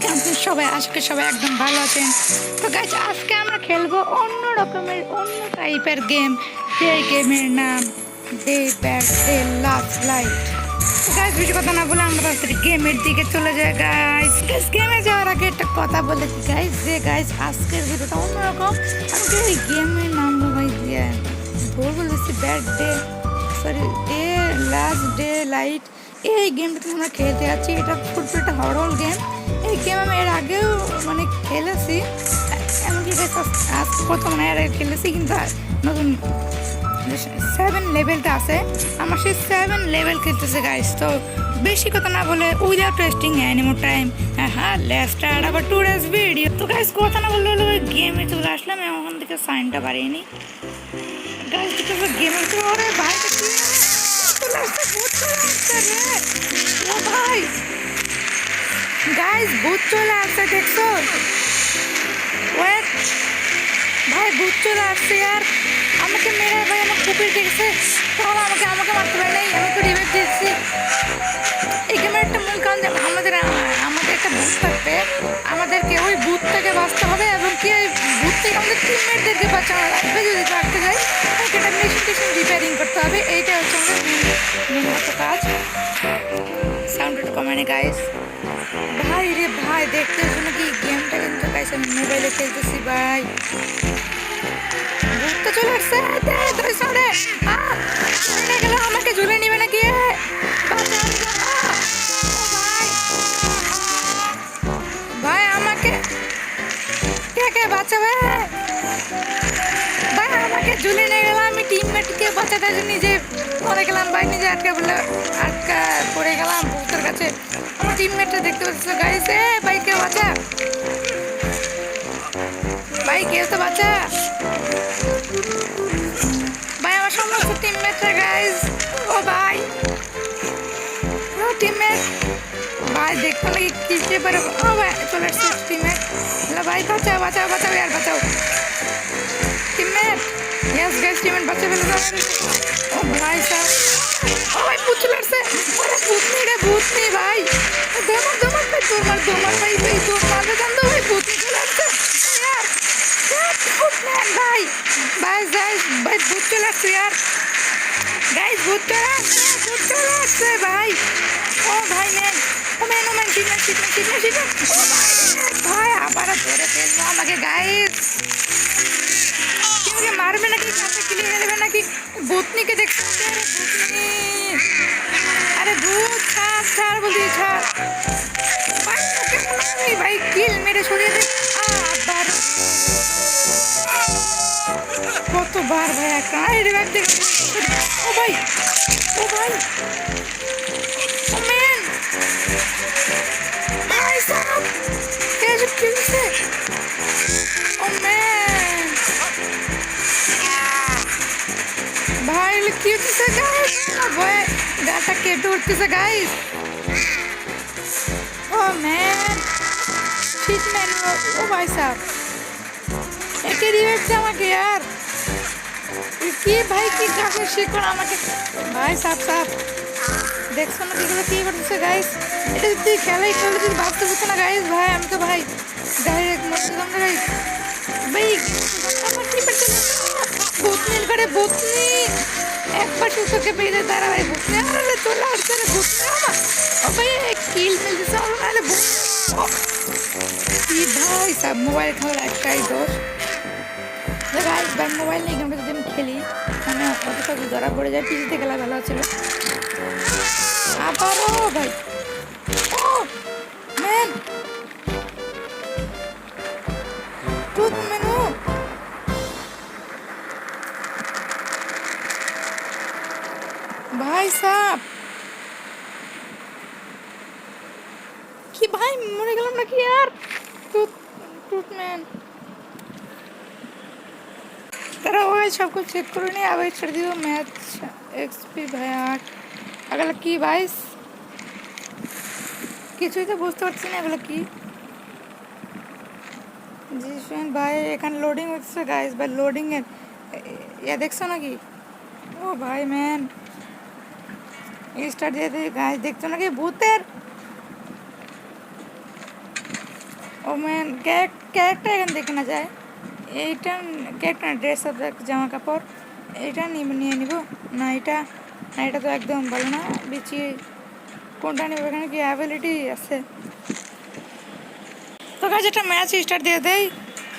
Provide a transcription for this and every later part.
কেমন সবাই? আশা করি সবাই একদম ভালো আছেন। তো গাইজ আজকে আমরা খেলবো অন্য রকমের অন্য টাইপের গেম, যে গেমের নাম day bad day last light. Guys বেশি কথা না বলে আমরা তাড়াতাড়ি গেমের দিকে চলে যাই। গাইজ গেমে যাওয়ার আগে একটা কথা বলে দিই গাইজ, যে গাইজ আজকের ভিডিওটা অন্যরকম। আমি এই গেমের নাম ভাই দিয়ে ভুল বলেছি, bad day sorry day last day light. এই গেমটা আমরা খেলতে যাচ্ছি। এটা ফুটবলটা হরর গেম। এই গেম আমি এর আগেও মানে খেলেছি, এমনকি আজ প্রথম এর আগে খেলেছি, কিন্তু নতুন 7 লেভেলটা আছে আমার, সেই 7 লেভেল খেলতেছে গাইস। তো বেশি কথা না বলে without wasting any more time, হ্যাঁ let's start our today's video. তো গাইস কথা না বললে হলো ওই গেমে চলে আসলাম, ওখান থেকে সাইনটা বাড়িয়ে নিই গাইস। দেখো গেমের তো ওরে ভাই ও ভাই গাইস ভূত চলে আসছে, দেখছো? ওয়েট ভাই ভূত চলে আসছে আর আমাকে মেরে ভাই আমার কুপির দেখছে, তাহলে আমাকে আমাকে মারতে পারে নাই, আমি তো রিভাইভ দিয়েছি। এই গেমের একটা মূল কারণ আমাদের আমাদের একটা ভূত থাকবে, আমাদেরকে ওই ভূত থেকে বাঁচতে হবে, এবং কি ওই ভূত থেকে আমাদের টিমমেটদেরকে বাঁচানো লাগবে। যদি থাকতে যাই এটা মেশিন টেশিন রিপেয়ারিং করতে হবে, এইটা হচ্ছে আমাদের মেন মতো কাজ। সাউন্ড একটু কমানে গাইস। ভাই রে ভাই দেখতে নাকি গেমটা কিন্তু গাইস আমি মোবাইলে খেলতেছি ভাই। ভূতটা চলে আসছে, গেল আমাকে ঝুলে নিবে নাকি? ভাই আমাকে কে কে বাঁচাবে? ভাই আমাকে ঝুলে নিয়ে গেল, আমি টিমমেটকে বাঁচাতে নিজে পড়ে গেলাম ভাই, নিজে আটকা বলে আটকা পড়ে গেলাম ভূতের কাছে। আমার টিমমেটটা দেখতে পাচ্ছিল গাইস, এ ভাই কে বাঁচা, ভাই কেউ তো বাঁচা ভাই, আমার সমস্ত টিমমেটরা গাইস। ও ভাই ও টিমমেট ভাই দেখতে নাকি কিসে পারে। ও ভাই চলে আসছে টিমমেট, ভাই বাঁচাও বাঁচাও বাঁচাও আর বাঁচাও টিমমেট। ইয়েস গাইস টিমমেট বাঁচা ফেলে। ও ভাই স্যার, ও ভাই ভূত চলে আসছে। আরে ভূত নেই রে, ভূত নেই ভাই, দৌড় দৌড় ভাই, দৌড় দৌড় ভাই, ভাই দৌড় মারবে জান তো ভাই, ভূত চলে আসছে यार, ভাই ভাই গাইস ভাই ভূত চলে আসছে यार, গাইস ভূত চলে আসছে ভাই। ও ভাই ম্যান, ও ম্যান ও ম্যান, ঠিক না ও ভাই আবার ধরে ফেলবো আমাকে গাইস। কেউ মারবে নাকি, কাছে ক্লিয়ার দেবে নাকি? ভূতনিকে দেখতে, আরে ভূত ছাড় ছাড় বলছি ছাড় ভাই, ওকে ভাই কিল মেরে সরিয়ে দে। আবার কতবার ভাই একটা রিভাইভ দে। ও ভাই ও ভাই ও ম্যান ভাই সাহেব কে যে কিলছে। ও ম্যান ভাই কি হচ্ছে গাইস, ভাই গাটা কেটে উঠতেছে গাইস। ও ম্যান ঠিক ম্যান, ও ভাই সাহেব একে রিভাইভ দে আমাকে यार। কি ভাই কি কাছে শিখুন আমাকে ভাই। সাপ সাপ দেখছো না কিগুলো কি করতেছে গাইস? এটা যদি খেলাই খেলে যদি বাঁচতে হতো না গাইস, ভাই আমি তো ভাই ডাইরেক্ট মরতে যাবো না গাইস। ভাই আমার কি করতে ভূতনি করে, ভূতনি একবার সুতোকে পেয়ে তারা ভাই ভূতনি আরে চলে আসছে রে ভূতনি আমার। ও ভাই কিল মিলতেছে আর নাহলে কি ভাই সব মোবাইল খাওয়ার একটাই দোষ। গাইস ভাই মোবাইল নিয়ে গেমটা যদি আমি খেলি মানে অত সহজে ধরা পড়ে যায়, পিসিতে খেলা ভালো ছিল। আবারও ভাই ও ম্যান টুথ মেনু ভাই সাপ কি ভাই মরে গেলাম নাকি আর? টুথ টুথ ম্যান তারা ওই সব कुछ চেক করে নিয়ে আবার ছেড়ে দিও ম্যাচ এক্সপি ভাই। আর এগুলো কি ভাই, কিছুই তো বুঝতে পারছি না এগুলো কি। জি শুন ভাই এখানে লোডিং হচ্ছে গাইস, ভাই লোডিং এর ইয়া দেখছো নাকি? ও ভাই ম্যান স্টার্ট দিয়ে গাইস দেখছো নাকি ভূতের ও ম্যান ক্যারেক্টার এখান থেকে না যায়, এইটা ক্যারেক্টার ড্রেস আপ জামা কাপড় এইটা নিয়ে নিব না, এটা না এটা তো একদম ভালো না, বেশি কোনটা নেব? এখানে কি অ্যাবিলিটি আছে? তো গাছ একটা ম্যাচ স্টার্ট দিয়ে দেয়,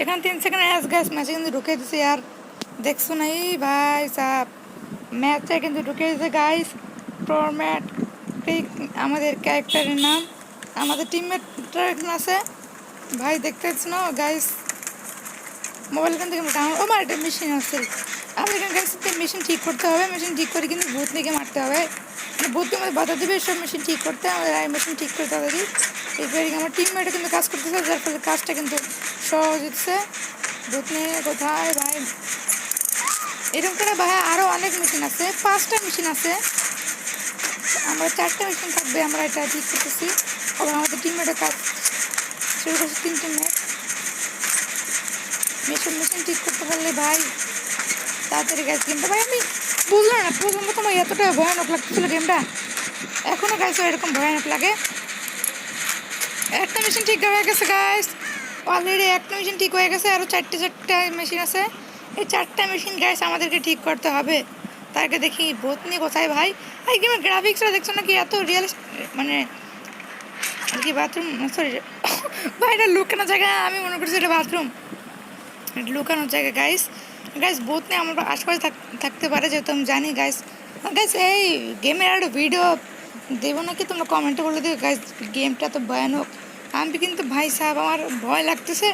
এখানে 3 সেকেন্ড গ্যাস ম্যাচে কিন্তু ঢুকে দিছে আর দেখছো না এই ভাই সাহ, ম্যাচে কিন্তু ঢুকে দিছে গাইস। ফরম্যাট পিক আমাদের ক্যারেক্টারের নাম, আমাদের টিমমেটরা এখানে আছে ভাই, দেখতে পাচ্ছ না গাইস? মোবাইল এখান থেকে ও মার একটা মেশিন আছে, আমাদের এখানে গাইস মেশিন ঠিক করতে হবে, মেশিন ঠিক করে কিন্তু ভূত নিয়ে মারতে হবে, মানে ভূত আমাদের বাধা দেবে সব মেশিন ঠিক করতে, আমাদের মেশিন ঠিক করতে হবে। রিপেয়ারিং আমার টিমমেটও কিন্তু কাজ করতেছে, যার ফলে কাজটা কিন্তু সহজ হচ্ছে। ভূত নিয়ে কোথায় ভাই? এরকম করে ভাই আরও অনেক মেশিন আছে, 5টা মেশিন আছে, আমরা 4টা মেশিন থাকবে, আমরা এটা ঠিক করতেছি। আবার আমাদের টিমমেটের কাজ শুরু করছে, 3টে মেশিন ঠিক করতে পারলে ভাই তাড়াতাড়ি গাছ গেমটা ভাই আমি বুঝলাম না প্রথম প্রথম এতটা ভয়ানক লাগতেছিল গেমটা, এখনও গাছ এরকম ভয়ানক লাগে। একটা মেশিন ঠিক হয়ে গেছে গাইস, অলরেডি একটা মেশিন ঠিক হয়ে গেছে, আরও 4টে মেশিন আছে, এই 4টা মেশিন গাইস আমাদেরকে ঠিক করতে হবে। তাকে দেখি ভূত নিয়ে কোথায় ভাই? এই গেমের গ্রাফিক্সটা দেখছো না কি এত রিয়েলিস্টিক, মানে আর কি বাথরুম, সরি ভাই এটা লুকানো জায়গা, আমি মনে করছি এটা বাথরুম, এটা লুকানোর জায়গা গাইস। গাইস ভূত নিয়ে আমার আশেপাশে থাকতে পারে, যেহেতু আমি জানি গাইস। গাইস এই গেমের একটা ভিডিও দেবো নাকি তোমরা কমেন্টে বলে দিও গাইস, গেমটা তো ভয়ানক, আমি কিন্তু ভাই সাহেব আমার ভয় লাগতেছে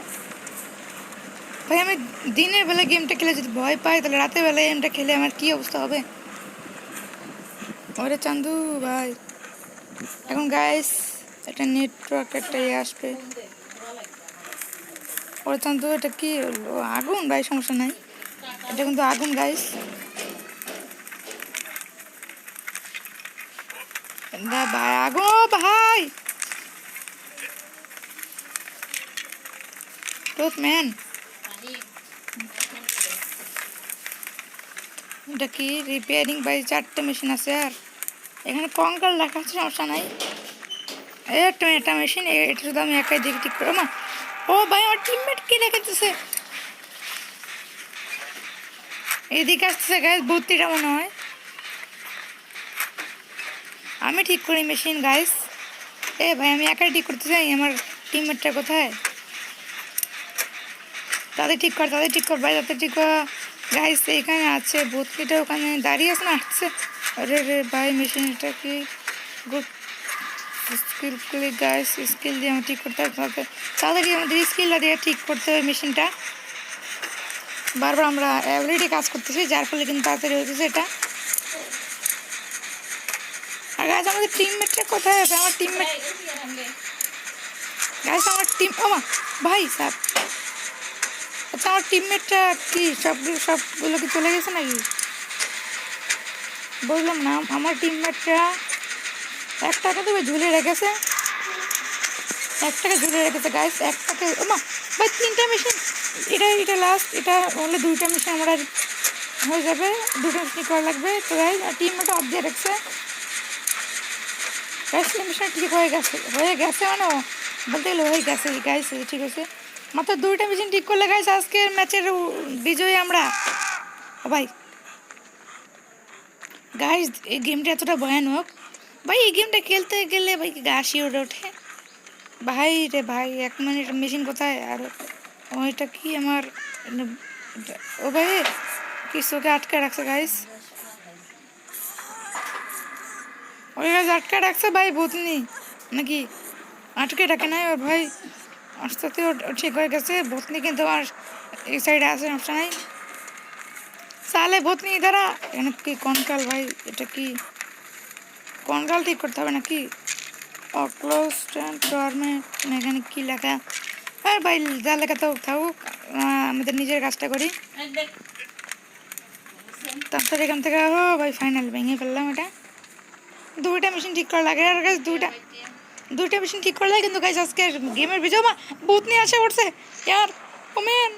ভাই, আমি দিনের বেলা গেমটা খেলে যদি ভয় পাই তাহলে রাতের বেলায় গেমটা খেলে আমার কী অবস্থা হবে? ওরে চান্দু ভাই এখন গাইস একটা নেটওয়ার্ক একটা আসবে, ওরে চান্দু এটা কি হলো? আগুন ভাই, সমস্যা নাই, এটা কিন্তু আগুন গাইস, ভাই আগুন ভাই টুথ ম্যান, এটা কি রিপেয়ারিং ভাই? 4টে মেশিন আছে আর এখানে কঙ্কাল রাখা আছে, সমস্যা নাই। এটা মেশিন, এটা শুধু আমি একাই দিকে ঠিক করবো না। ও ভাই আমার টিমমেট কি রেখেছে, এদিকে আসতেছে গাইস, 32টা মনে হয়, আমি ঠিক করি মেশিন গাইস। এ ভাই আমি একাই ঠিক করতে চাই, আমার টিমমেটটা কোথায়? তাদের ঠিক কর ভাই, তাদের ঠিক কর গাইস। এখানে আছে ভূতকিটা, ওখানে দাঁড়িয়ে আছে না, আসছে। আরে রে ভাই মেশিনটা কি গুড স্কিল গাইস, স্কিল দিয়ে আমি ঠিক করতে হবে, তাদেরকে আমাদের স্কিলটা দিয়ে ঠিক করতে হবে মেশিনটা। বারবার আমরা অলরেডি কাজ করতেছি, যার ফলে কিন্তু তাড়াতাড়ি হতেছে এটা। আর গাইস আমাদের টিমমেটটা কোথায় আছে? আমার টিমমেট গাইস, আমার টিম ও মা ভাই সাহেব, আচ্ছা আমার টিমমেটটা কি সবগুলো কি চলে গেছে নাকি? বুঝলাম না, আমার টিমমেটরা একটাকে তো ঝুলে রেখেছে, একটাকে ঝুলে রেখেছে গাইস, একটাকে ও মা ভাই 3টা মেশিন, এটা লাস্ট, এটা হলে 2টা মেশিন আমরা হয়ে যাবে, 2টা মেশিন করা লাগবে। তো গাইস টিমমেটটা অফ দিয়ে রাখছে গাইস, মেশিন ঠিক হয়ে গেছে মানে বলতে গেলে হয়ে গেছে গাইস, ঠিক আছে, মাত্র 2টা মেশিন ঠিক করলে গাইস আজকের ম্যাচের বিজয়ী আমরা। ও ভাই গাইস এই গেমটা এতটা ভয়ানক ভাই, এই গেমটা খেলতে গেলে ভাই গা শিউরে ওঠে ভাই রে ভাই। 1 মিনিট মেশিন কোথায়? আর ওইটা কি আমার, ও ভাই কিছুকে আটকে রাখছে গাইস, ওই গাছ আটকে রাখছে ভাই, ভূতনি নাকি আটকে রাখে নাই ওর ভাই, আস্তে আস্তে ঠিক হয়ে গেছে। ভূতনি কিন্তু আমার এই সাইডে আছে, সমস্যা নাই। সালে ভূতনি দ্বারা এখানে কি কনকাল ভাই, এটা কি কনকাল ঠিক করতে হবে নাকি? ক্লোজ গভর্নমেন্ট, এখানে কি লেখা? আর ভাই যা লেখা তো থাকুক, আমাদের নিজের কাজটা করি। তারপর এখান থেকে ও ভাই ফাইনাল ভেঙে ফেললাম এটা। 2টা মেশিন ঠিক করা লাগে আর গাছ, 2টা মেশিন ঠিক করলে কিন্তু গাইস আজকে গেমের বিজয়। মা ভূত নিয়ে আসে পড়ছে ইয়ার, ও ম্যান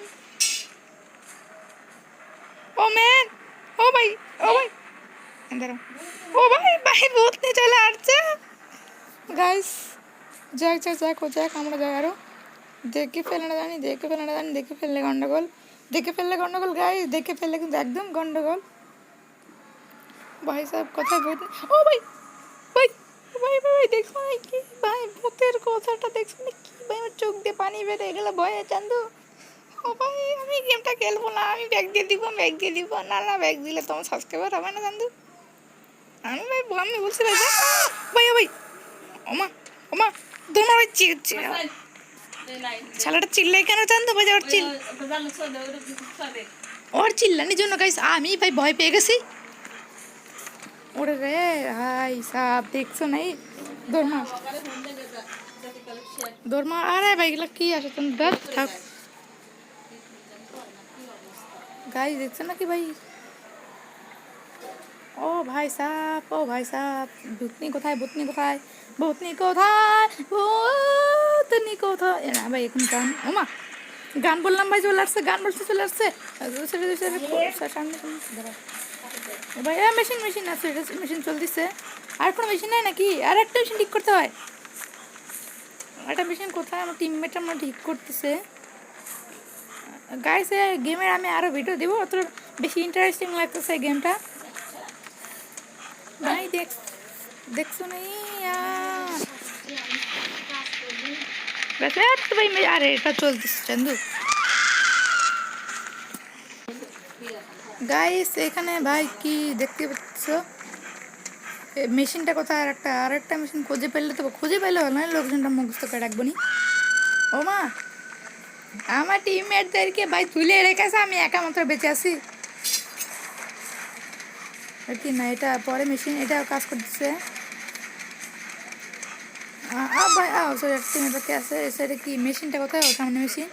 ও ম্যান, ও ভাই ও ভাই দাঁড়াও, ও ভাই ভূত নিয়ে চলে আসছে গাইস, যাক ও যাক, আমরা যাই আরো দেখে ফেলে না জানি, দেখে ফেলে না জানি, দেখে ফেললে গন্ডগোল, দেখে ফেললে গন্ডগোল গাইস, দেখে ফেললে কিন্তু একদম গন্ডগোল। ভাই সাহেব কোথায় ভূত? ও ভাই ভাই ভাই ভাই দেখছো না কি ভাই, ভূতের কথাটা দেখছো না কি ভাই, আমার চোখ দিয়ে পানি বেরিয়ে গেল ভয়ে চান্দু। ও ভাই আমি গেমটা খেলবো না, আমি ব্যাগ দিয়ে দিব, ব্যাগ দিয়ে দিব, না না ব্যাগ দিলে তোমার সাবস্ক্রাইবার হবে না চান্দু। আমি ভাই আমি বলছি ভাই ভাই ও ভাই ওমা ওমা তোমার ওই শালাটা চিল্লাই কেন চান্দু ভাই? ওর চিল্লানির জন্য গাইস আমি ভাই ভয় পেয়ে গেছি। ওরে রে ভাই সাপ দেখছো নাই দৌড়মা দৌড়মা, আরে ভাই এগুলো কি আসে তুমি থাক গাইস, দেখছো নাকি ভাই? ও ভাই সাপ, ও ভাই সাপ, ভূতনি কোথায়, ভূতনি কোথায়, ভূতনি কোথায়, ভূতনি কোথায়? না ভাই এখন গান, ওমা গান বললাম ভাই চলে আসছে, গান বলছে চলে আসছে সামনে ভাই। মেশিন মেশিন আছে, মেশিন চলতেছে। আর কোনো মেশিন নাই নাকি? আর একটা মেশিন ঠিক করতে হয়। একটা মেশিন কোথায়? আমার টিমমেট আমরা ঠিক করতেছে গাইস। গেমের আমি আরও ভিডিও দেবো, অত বেশি ইন্টারেস্টিং লাগতেছে গেমটা ভাই। দেখছো না ভাই? আরে এটা চলতেছে চান্দু গাইস। এখানে ভাই কি দেখতে পাচ্ছ? মেশিনটা কোথায়? আর একটা মেশিন খুঁজে পেলে তো, খুঁজে পেলে হলো না, লোকজনটা মুখস্থ করে রাখবো নি। ও মা আমার টিমমেটদেরকে ভাই তুলে রেখেছে, আমি একা মাত্র বেঁচে আছি কি না? এটা পরে মেশিন, এটা কাজ করতেছে ভাই। সরি একটা কে আছে সেটা কি? মেশিনটা কোথায়? সামনে মেশিন,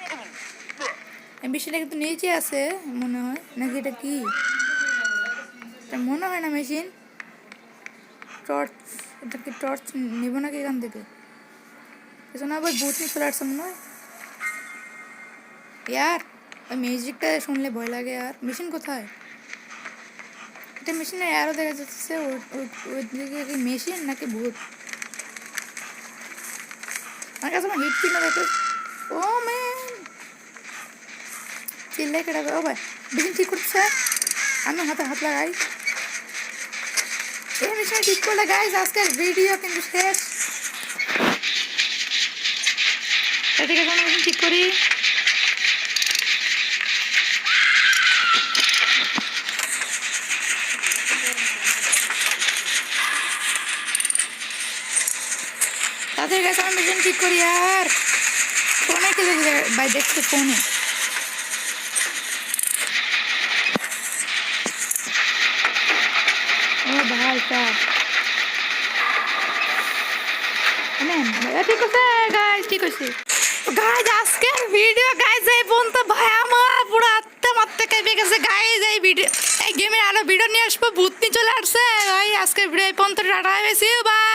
এই মেশিনটা কিন্তু নিচে আছে মনে হয়, নাকি এটা কি? এটা মনে হয় না মেশিন। টর্চ, এটা কি টর্চ নিব নাকি এখান থেকে? পেছনে আবার ভূত নিয়ে চলে আসছে মনে হয়। ইয়ার ওই মিউজিকটা শুনলে ভয় লাগে। আর মেশিন কোথায়? এটা মেশিনের আরও দেখা যাচ্ছে, ওই দিকে কি মেশিন নাকি ভূত? আমার কাছে আমার হিট কিনা দেখে। ও ম্যান চিল্লাই কেটে। ও ভাই মেশিন ঠিক করছে, আমি হাতে হাত লাগাই। এই মেশিন ঠিক করলে গাইস আজকের ভিডিও কিন্তু শেষ। ঠিক আছে মেশিন ঠিক করি। তাদের কাছে আমি মেশিন ঠিক করি। আর ফোনে কে দেখবে ভাই? দেখছে ফোনে। ও ভাই সাহেব ঠিক আছে গাইস, ঠিক আছে গাইস আজকের ভিডিও গাইস এই পর্যন্ত। ভাই আমার পুরো আত্মা মাত্রা কেঁপে গেছে গাইস। এই ভিডিও, এই গেমের আরো ভিডিও নিয়ে আসবো, ভূত নিয়ে চলে আসছে ভাই। আজকের ভিডিও এই পর্যন্ত, টাটা, বাই।